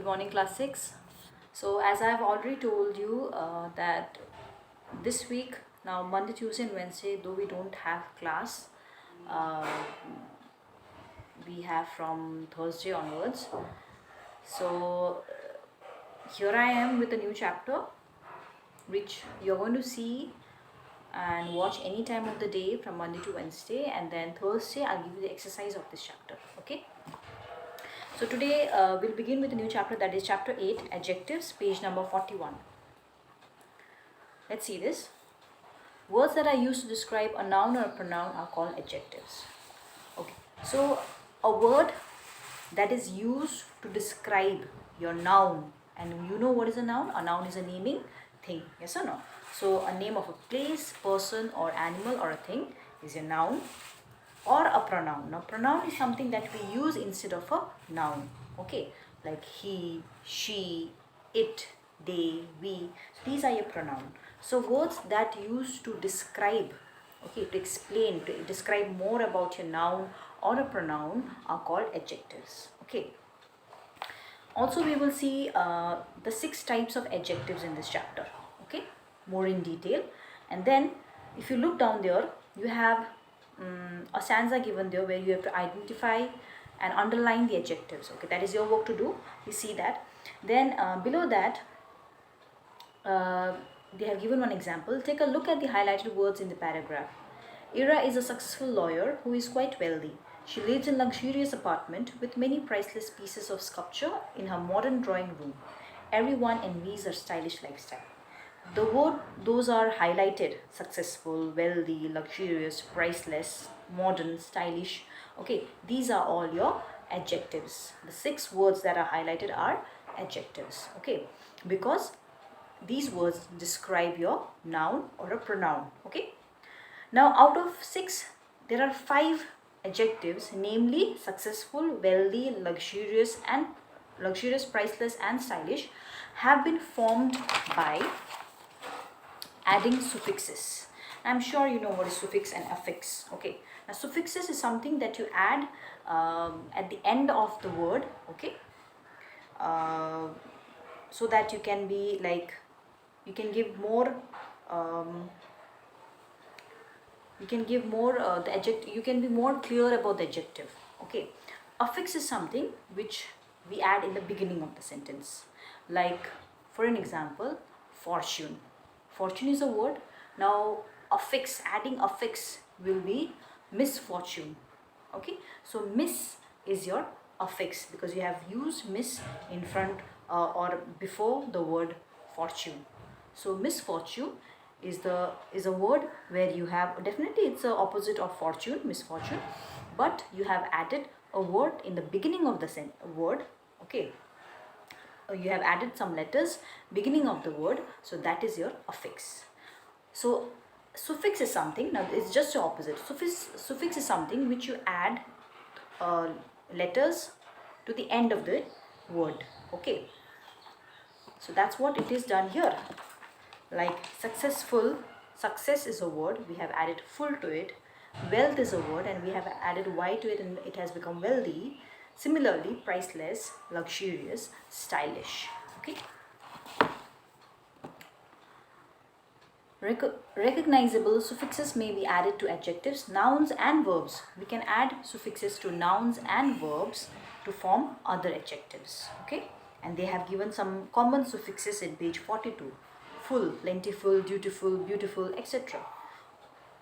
Good morning, class 6. So as I have already told you that this week, now Monday, Tuesday and Wednesday, though we don't have class, uh, we have from Thursday onwards. So here I am with a new chapter which you're going to see and watch any time of the day from Monday to Wednesday, and then Thursday I'll give you the exercise of this chapter. Okay. So today we'll begin with a new chapter, that is chapter 8, Adjectives, page number 41. Let's see this. Words that are used to describe a noun or a pronoun are called adjectives. Okay, so a word that is used to describe your noun, and you know what is a noun? A noun is a naming thing, yes or no? So a name of a place, person or animal or a thing is a noun or a pronoun. Now pronoun is something that we use instead of a noun, okay, like he, she, it, they, we. So these are your pronoun. So words that used to describe, okay, to explain, to describe more about your noun or a pronoun are called adjectives. Okay. Also we will see the 6 types of adjectives in this chapter, okay, more in detail. And then if you look down there, you have a stanza given there where you have to identify and underline the adjectives. Okay, that is your work to do. You see that. Then below that they have given one example. Take a look at the highlighted words in the paragraph. Ira is a successful lawyer who is quite wealthy. She lives in a luxurious apartment with many priceless pieces of sculpture in her modern drawing room. Everyone envies her stylish lifestyle. The word, those are highlighted: successful, wealthy, luxurious, priceless, modern, stylish. Okay, these are all your adjectives. The 6 words that are highlighted are adjectives. Okay, because these words describe your noun or a pronoun. Okay, now out of 6, there are 5 adjectives, namely successful, wealthy, luxurious, priceless and stylish, have been formed by adding suffixes. I'm sure you know what is suffix and affix. Okay, now suffixes is something that you add at the end of the word, okay, so that you can be like, you can give more the adjective, you can be more clear about the adjective. Okay, affix is something which we add in the beginning of the sentence, like for an example, fortune. Fortune is a word. Now affix, adding affix will be misfortune. Okay, so miss is your affix because you have used miss in front or before the word fortune. So misfortune is a word where you have, definitely it's the opposite of fortune, misfortune, but you have added a word in the beginning of the word. Okay, you have added some letters beginning of the word, so that is your affix. So suffix is something, now it's just the opposite. Suffix is something which you add letters to the end of the word. Okay, so that's what it is done here. Like successful, success is a word, we have added full to it. Wealth is a word and we have added y to it and it has become wealthy. Similarly, priceless, luxurious, stylish. Okay. Recognizable suffixes may be added to adjectives, nouns and verbs. We can add suffixes to nouns and verbs to form other adjectives. Okay, and they have given some common suffixes in page 42. Full, plentiful, dutiful, beautiful, etc.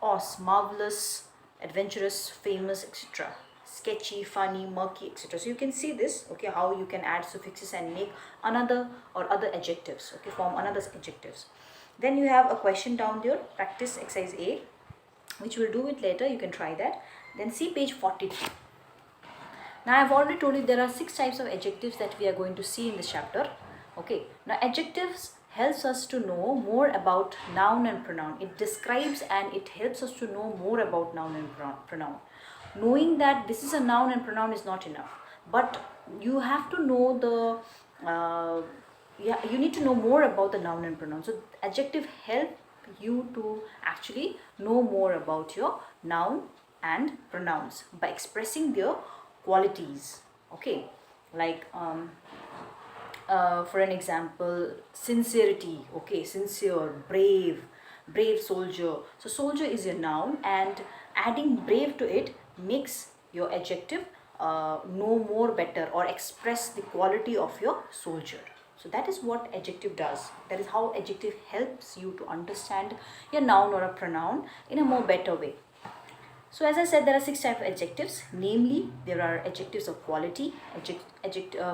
Os, marvelous, adventurous, famous, etc. Sketchy, funny, murky, etc. So you can see this, okay, how you can add suffixes and make another or other adjectives, okay, form another adjectives. Then you have a question down there, practice exercise A, which we'll do it later, you can try that. Then see page 43. Now I've already told you there are 6 types of adjectives that we are going to see in this chapter. Okay, now adjectives helps us to know more about noun and pronoun. It describes and it helps us to know more about noun and pronoun. Knowing that this is a noun and pronoun is not enough, but you have to know the you need to know more about the noun and pronoun. So adjective help you to actually know more about your noun and pronouns by expressing their qualities. Okay, like For an example, sincerity, okay, sincere, brave soldier. So soldier is a noun, and adding brave to it makes your adjective know more better or express the quality of your soldier. So that is what adjective does. That is how adjective helps you to understand your noun or a pronoun in a more better way. So as I said, there are 6 types of adjectives. Namely, there are adjectives of quality,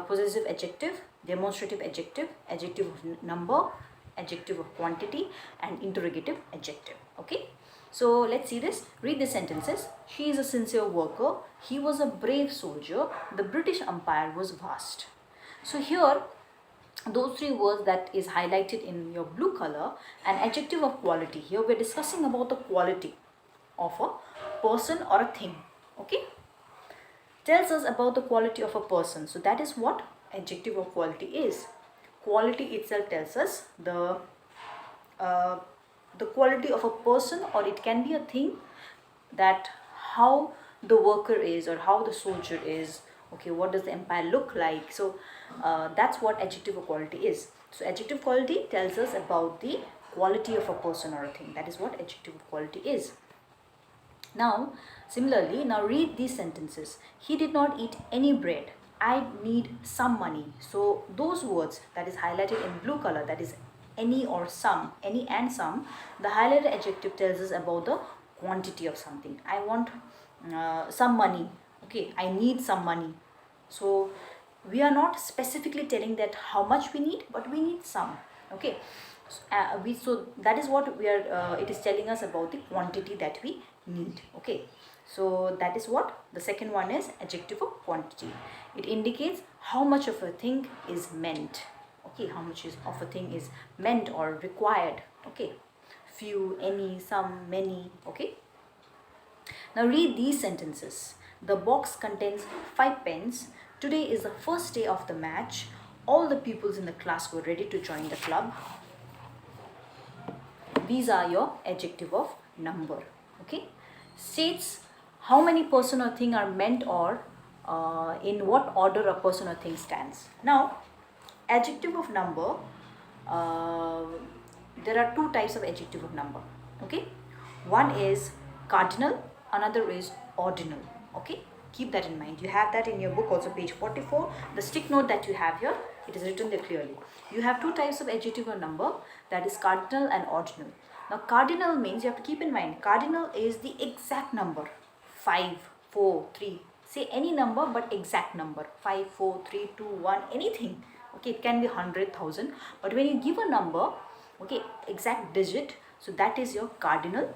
possessive adjective, demonstrative adjective, adjective of number, adjective of quantity, and interrogative adjective. Okay. So let's see this. Read the sentences. She is a sincere worker. He was a brave soldier. The British Empire was vast. So here, those 3 words that is highlighted in your blue color, an adjective of quality. Here we're discussing about the quality of a person or a thing. Okay, tells us about the quality of a person. So that is what adjective of quality is. Quality itself tells us the quality of a person, or it can be a thing, that how the worker is or how the soldier is. Okay, what does the empire look like? So that's what adjective of quality is. So adjective quality tells us about the quality of a person or a thing. That is what adjective of quality is. Now, similarly, now read these sentences. He did not eat any bread. I need some money. So those words that is highlighted in blue color, that is any or some, any and some, the highlighted adjective tells us about the quantity of something. I want some money. Okay, I need some money. So we are not specifically telling that how much we need, but we need some. Okay, so that is what we are. It is telling us about the quantity that we need. Okay, so that is what the second one is, adjective of quantity. It indicates how much of a thing is meant. Okay, how much of a thing is meant or required. Okay, few, any, some, many. Okay, now read these sentences. The box contains 5 pens. Today is the first day of the match. All the pupils in the class were ready to join the club. These are your adjective of number. Okay, states how many person or thing are meant, or in what order a person or thing stands. Now, adjective of number, there are 2 types of adjective of number. Okay, one is cardinal, another is ordinal. Okay, keep that in mind. You have that in your book also, page 44. The stick note that you have here, it is written there clearly. You have 2 types of adjective or number, that is cardinal and ordinal. Now cardinal means, you have to keep in mind, cardinal is the exact number. 5, 4, 3, say any number but exact number. 5, 4, 3, 2, 1, anything. Okay, it can be 100,000, but when you give a number, okay, exact digit, so that is your cardinal.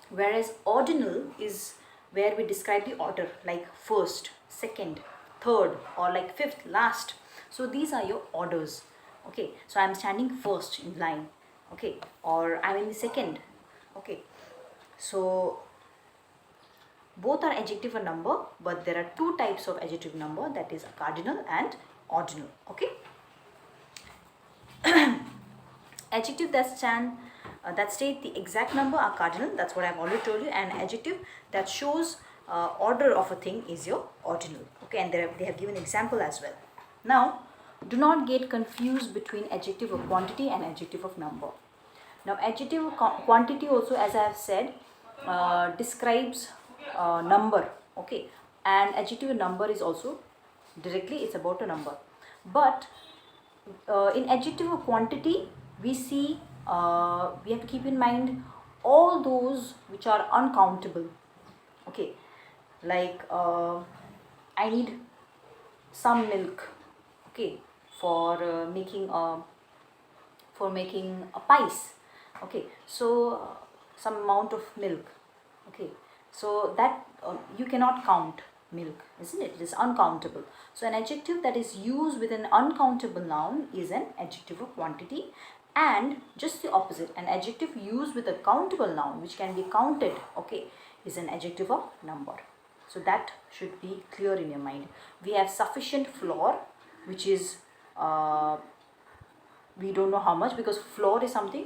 Whereas ordinal is where we describe the order, like first, second, third, or like fifth, last. So these are your orders. Okay, so I'm standing first in line. Okay, or I'm in the second. Okay, so both are adjective or number, but there are 2 types of adjective number, that is cardinal and ordinal. Okay, adjective that state the exact number are cardinal. That's what I've already told you. And adjective that shows order of a thing is your ordinal. Okay, and they have given example as well. Now, do not get confused between adjective of quantity and adjective of number. Now, adjective of quantity also, as I have said, describes number. Okay, and adjective of number is also directly, it's about a number. But in adjective of quantity, we see we have to keep in mind all those which are uncountable. Okay, like I need some milk. Okay, for making a pies. Okay, so some amount of milk. Okay, so that you cannot count milk, isn't it? It is uncountable. So an adjective that is used with an uncountable noun is an adjective of quantity, and just the opposite, an adjective used with a countable noun which can be counted, okay, is an adjective of number. So that should be clear in your mind. We have sufficient flour, which is we don't know how much, because flour is something,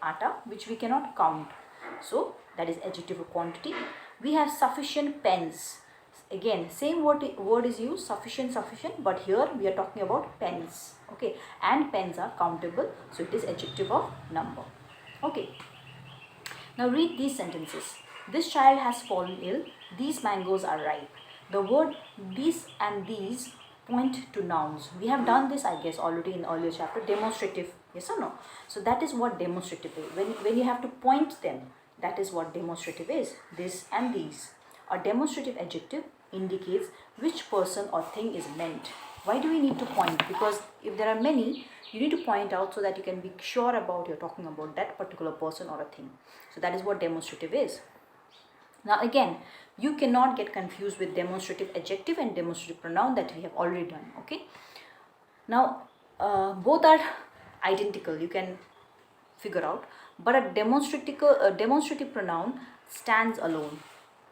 atta, which we cannot count. So that is adjective of quantity. We have sufficient pens. Again, same word is used, sufficient, but here we are talking about pens. Okay. Okay, and pens are countable, so it is adjective of number. Okay, now read these sentences. This child has fallen ill. These mangoes are ripe. The word these and these point to nouns. We have done this, I guess, already in earlier chapter. Demonstrative, yes or no? So that is what demonstrative is. When you have to point them, that is what demonstrative is. This and these. A demonstrative adjective indicates which person or thing is meant. Why do we need to point? Because if there are many, you need to point out so that you can be sure about you're talking about that particular person or a thing. So that is what demonstrative is. Now again, you cannot get confused with demonstrative adjective and demonstrative pronoun that we have already done. Okay. Now both are identical. You can figure out, but a demonstrative pronoun stands alone.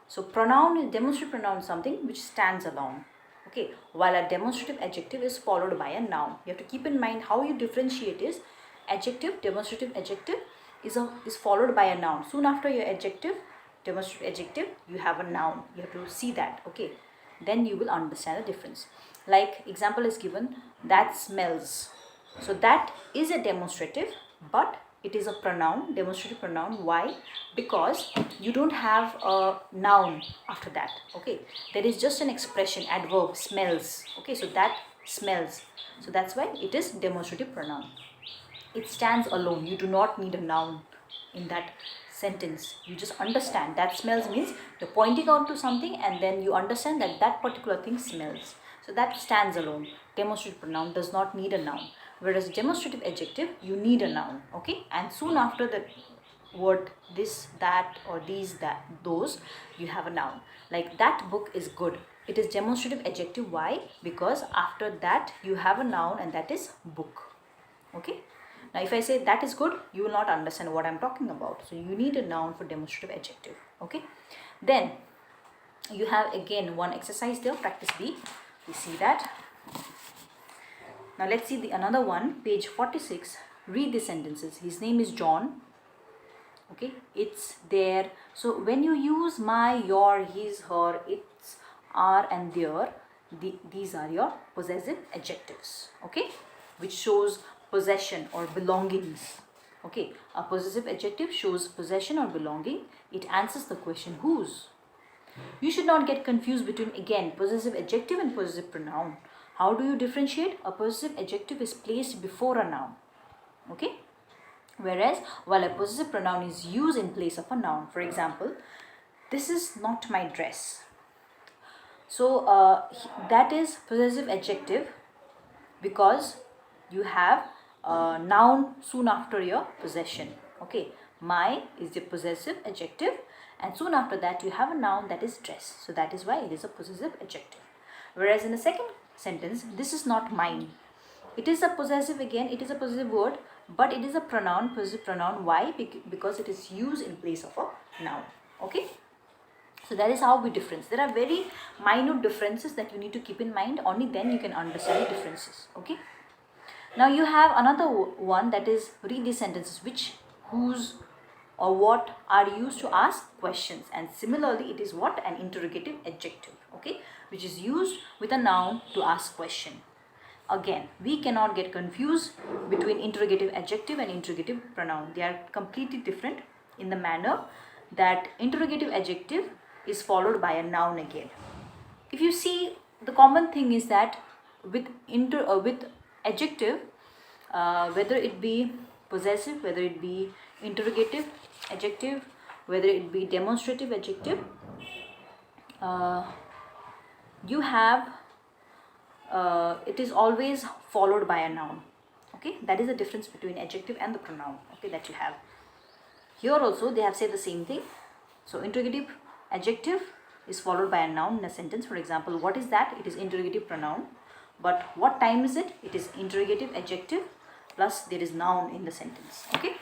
So demonstrative pronoun is something which stands alone. Okay, while a demonstrative adjective is followed by a noun. You have to keep in mind how you differentiate is adjective, demonstrative adjective is followed by a noun. Soon after your adjective, demonstrative adjective, you have a noun. You have to see that. Okay, then you will understand the difference. Like example is given, that smells. So that is a demonstrative, but it is a pronoun, demonstrative pronoun. Why? Because you don't have a noun after that. Okay, there is just an expression, adverb, smells. Okay, so that smells. So that's why it is demonstrative pronoun. It stands alone. You do not need a noun in that sentence. You just understand that smells means you're pointing out to something and then you understand that that particular thing smells. So that stands alone. Demonstrative pronoun does not need a noun. Whereas demonstrative adjective, you need a noun. Okay, and soon after the word this, that, or these, that, those, you have a noun. Like that book is good. It is demonstrative adjective. Why? Because after that you have a noun and that is book. Okay. Now if I say that is good, you will not understand what I am talking about. So you need a noun for demonstrative adjective. Okay. Then you have again one exercise there, practice B. We see that. Now let's see another one, page 46. Read the sentences. His name is John. Okay, it's there. So when you use my, your, his, her, its, are and their, these are your possessive adjectives. Okay, which shows possession or belongings. Okay, a possessive adjective shows possession or belonging. It answers the question whose. You should not get confused between again possessive adjective and possessive pronoun. How do you differentiate? A possessive adjective is placed before a noun. Okay, whereas while a possessive pronoun is used in place of a noun. For example, this is not my dress. So that is possessive adjective because you have a noun soon after your possession. Okay, my is the possessive adjective and soon after that you have a noun that is dress. So that is why it is a possessive adjective. Whereas in the second sentence, this is not mine. It is a possessive, again it is a possessive word, but it is a pronoun, possessive pronoun. Why? Because it is used in place of a noun. Okay, so that is how we difference. There are very minute differences that you need to keep in mind. Only then you can understand the differences. Okay, now you have another one, that is read these sentences. Which, whose, or what are used to ask questions, and similarly it is what? An interrogative adjective. Okay, which is used with a noun to ask question. Again, we cannot get confused between interrogative adjective and interrogative pronoun. They are completely different in the manner that interrogative adjective is followed by a noun again. If you see, the common thing is that with adjective, whether it be possessive, whether it be interrogative adjective, whether it be demonstrative adjective, you have it is always followed by a noun. Okay, that is the difference between adjective and the pronoun. Okay, that you have here. Also they have said the same thing. So interrogative adjective is followed by a noun in a sentence. For example, what is that? It is interrogative pronoun. But what time is it? It is interrogative adjective plus there is noun in the sentence. Okay,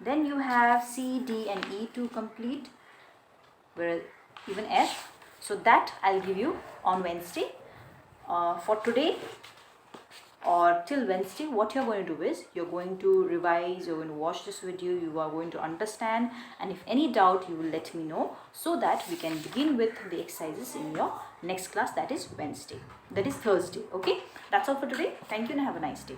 then you have C, D and E to complete, where even F. So that I'll give you on Wednesday. For today or till Wednesday, what you're going to do is you're going to revise, you're going to watch this video, you are going to understand, and if any doubt you will let me know so that we can begin with the exercises in your next class, that is Thursday. Okay, that's all for today. Thank you and have a nice day.